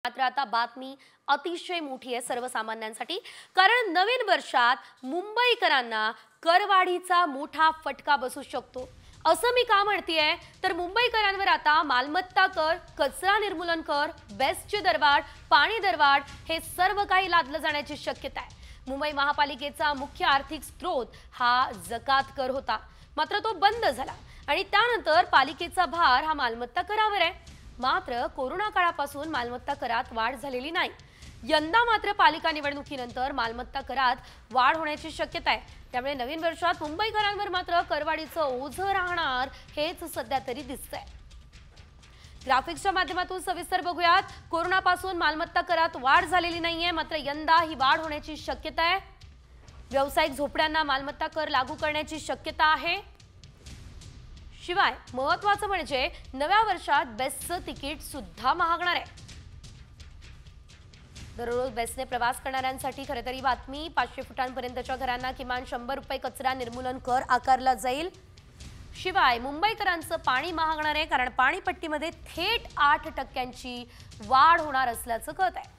मात्र आता बातमी अतिशय मोठी आहे सर्वसामान्यांसाठी, कारण नवीन वर्षात मुंबईकरांना करवाढीचा मोठा फटका बसू शकतो। असं मी का म्हणतेय तर मुंबईकरांवर आता मालमत्ता कर, कचरा निर्मूलन कर, बेस्टचे दरवाढ, पाणी दरवाढ हे सर्व काही लादलं जाण्याची शक्यता आहे। मुंबई महापालिकेचा मुख्य आर्थिक स्रोत हा जकात कर होता, मात्र तो बंद झाला आणि त्यानंतर पालिकेचा भार हा मालमत्ता करावर आहे। मात्र कोरोना काळापासून मालमत्ता करात वाढ झालेली नाही। यंदा मात्र पालिका निवडणुकीनंतर मालमत्ता करात वाढ होण्याची शक्यता आहे। त्यामुळे नवीन वर्षात मुंबईकरांवर मात्र करवाढीचं ओझं राहणार हेच सध्या तरी दिसतंय। ग्राफिक्सच्या माध्यमातून सविस्तर बघूयात। कोरोनापासून मालमत्ता करात वाढ झालेली नाहीये, मात्र यंदा ही वाढ होण्याची शक्यता आहे। व्यावसायिक झोपड्यांना मालमत्ता कर लागू करण्याची शक्यता आहे। शिवाय महत्त्वाचं म्हणजे नव्या वर्षात बेस्टचं तिकीट सुद्धा महागणार आहे। दररोज बेस्टने प्रवास करणाऱ्यांसाठी खरं तर ही बातमी 500 फुटांपर्यंतच्या घरांना किमान 100 रुपये कचरा निर्मूलन कर आकारला जाईल। शिवाय मुंबईकरांचं पाणी महागणार आहे, कारण पाणीपट्टीमध्ये थेट 8% वाढ होणार असल्याचं कळत आहे।